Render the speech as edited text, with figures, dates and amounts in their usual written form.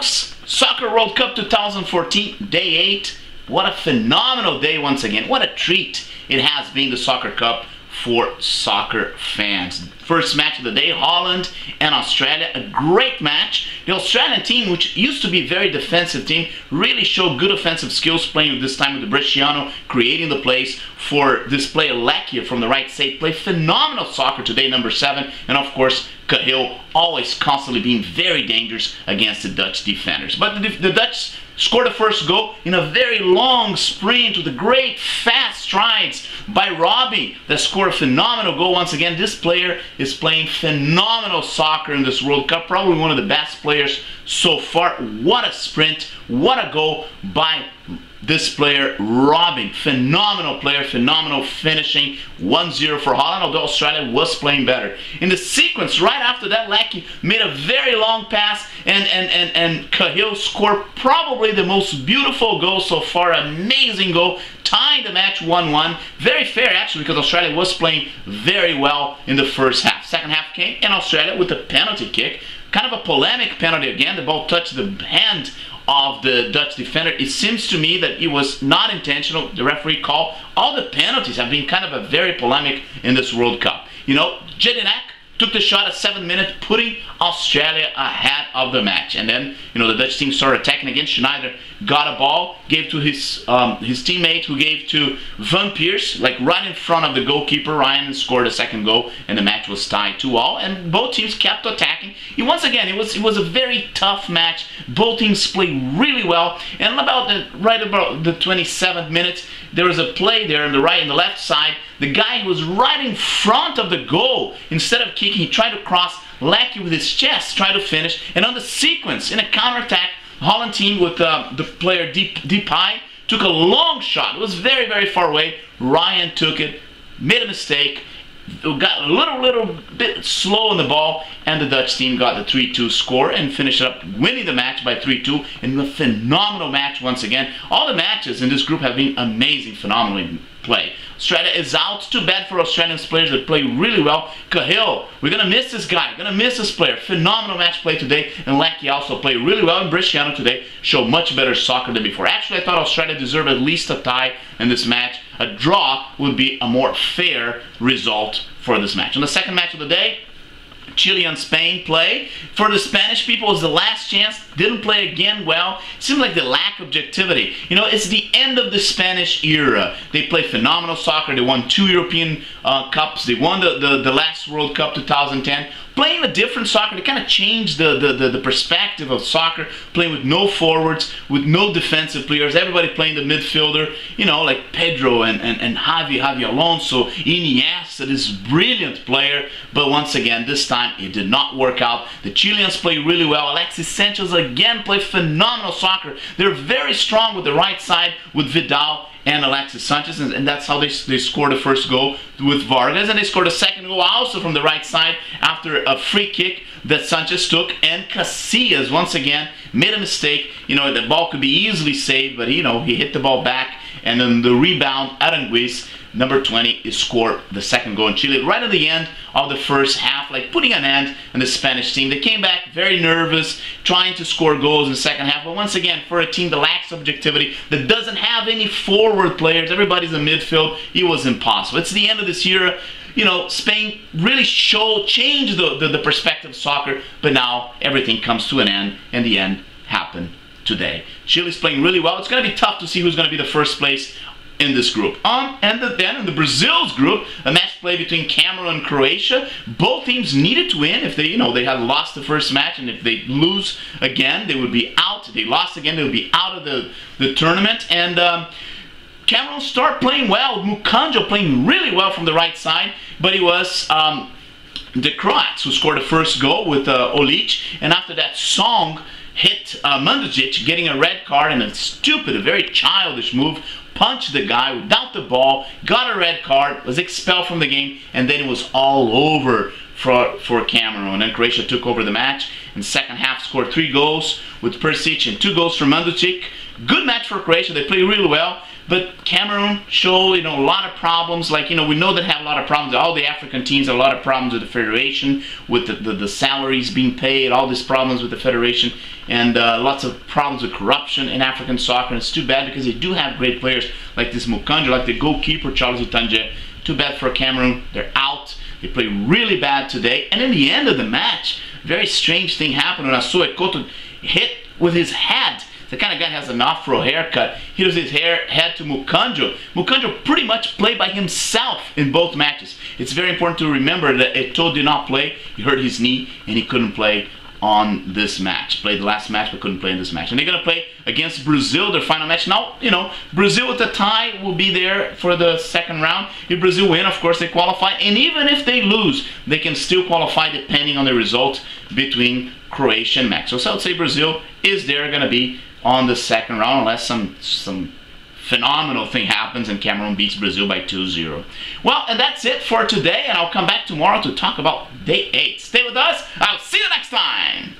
folks, Soccer World Cup 2014, Day 8. What a phenomenal day once again. What a treat it has been, the Soccer Cup, for soccer fans. First match of the day, Holland and Australia. A great match. The Australian team, which used to be a very defensive team, really showed good offensive skills, playing this time with the Bresciano, creating the plays for this player Leckie from the right side. Played phenomenal soccer today, number 7. And of course, Cahill, always constantly being very dangerous against the Dutch defenders. But the Dutch scored the first goal in a very long sprint with the great fast strides by Robbie that scored a phenomenal goal once again. This player is playing phenomenal soccer in this World Cup, probably one of the best players so far. What a sprint, what a goal by this player, Robin. Phenomenal player, phenomenal finishing. 1-0 for Holland, although Australia was playing better. In the sequence, right after that, Leckie made a very long pass, and Cahill scored probably the most beautiful goal so far. Amazing goal, tying the match 1-1. Very fair, actually, because Australia was playing very well in the first half. Second half came, and Australia with a penalty kick. Kind of a polemic penalty again. The ball touched the hand of the Dutch defender. It seems to me that it was not intentional. The referee called. All the penalties have been kind of a very polemic in this World Cup. You know, Jedinak took the shot at 7 minutes, putting Australia ahead of the match. And then, you know, the Dutch team started attacking again. Schneider got a ball, gave to his teammate, who gave to Van Peers, like right in front of the goalkeeper. Ryan scored a second goal, and the match was tied 2-2. And both teams kept attacking. And once again, it was a very tough match. Both teams played really well. And right about the 27th minute, there was a play there on the right and the left side. The guy was right in front of the goal. Instead of kicking, he tried to cross. Leckie with his chest tried to finish. And on the sequence, in a counterattack, Holland team with the player Depay took a long shot. It was very, very far away. Ryan took it, made a mistake, got a little bit slow on the ball, and the Dutch team got the 3-2 score and finished up winning the match by 3-2 in a phenomenal match once again. All the matches in this group have been amazing, phenomenally played. Australia is out. Too bad for Australian players that play really well. Cahill, we're going to miss this guy. Going to miss this player. Phenomenal match play today. And Leckie also played really well. And Bresciano today showed much better soccer than before. Actually, I thought Australia deserved at least a tie in this match. A draw would be a more fair result for this match. On the second match of the day, Chile and Spain play. For the Spanish people, it was the last chance. Didn't play again well. It seemed like they lack objectivity. You know, it's the end of the Spanish era. They play phenomenal soccer. They won 2 European Cups. They won the last World Cup 2010. Playing a different soccer, they kind of changed the perspective of soccer, playing with no forwards, with no defensive players, everybody playing the midfielder, you know, like Pedro and Javi Alonso, Iniesta, this brilliant player. But once again, this time it did not work out. The Chileans play really well. Alexis Sanchez again played phenomenal soccer. They're very strong with the right side with Vidal and Alexis Sanchez, and that's how they scored the first goal with Vargas, and they scored a second goal also from the right side after a free kick that Sanchez took. And Casillas once again made a mistake. You know, the ball could be easily saved, but you know, he hit the ball back, and then the rebound, Aranguiz, number 20, scored the second goal in Chile right at the end of the first half, like putting an end on the Spanish team. They came back very nervous, trying to score goals in the second half. But once again, for a team that lacks objectivity, that doesn't have any forward players, everybody's in midfield, it was impossible. It's the end of this era. You know, Spain really changed the perspective of soccer, but now everything comes to an end, and the end happened today. Chile's playing really well. It's going to be tough to see who's going to be the first place in this group. And then in the Brazil's group, a match played between Cameroon and Croatia. Both teams needed to win. If they had lost the first match, and if they lose again, they would be out. If they lost again, they would be out of the tournament. And Cameroon start playing well. Mukanjo playing really well from the right side, but it was the Croats who scored the first goal with Olic, and after that, Song hit Mandzukic, getting a red card, and a very childish move. Punched the guy without the ball, got a red card, was expelled from the game, and then it was all over for Cameroon. And Croatia took over the match. In the second half, scored 3 goals with Perisic and 2 goals from Mandzukic. Good match for Croatia. They play really well. But Cameroon show, a lot of problems. Like, we know they have a lot of problems. All the African teams have a lot of problems with the federation, with the salaries being paid, all these problems with the federation, and lots of problems with corruption in African soccer. And it's too bad because they do have great players like this Mukanjo, like the goalkeeper Charles Itanje. Too bad for Cameroon. They're out. They play really bad today. And in the end of the match, very strange thing happened when Asue Koto hit with his head. The kind of guy has an afro haircut. He does his head to Mukanjo. Mukanjo pretty much played by himself in both matches. It's very important to remember that Eto'o did not play. He hurt his knee and he couldn't play on this match. Played the last match but couldn't play in this match. And they're going to play against Brazil, their final match. Now, Brazil with the tie will be there for the second round. If Brazil win, of course, they qualify. And even if they lose, they can still qualify depending on the result between Croatia and Mexico. So I would say Brazil is there going to be on the second round unless some phenomenal thing happens and Cameroon beats Brazil by 2-0. Well, and that's it for today, and I'll come back tomorrow to talk about Day 8. Stay with us. I'll see you next time.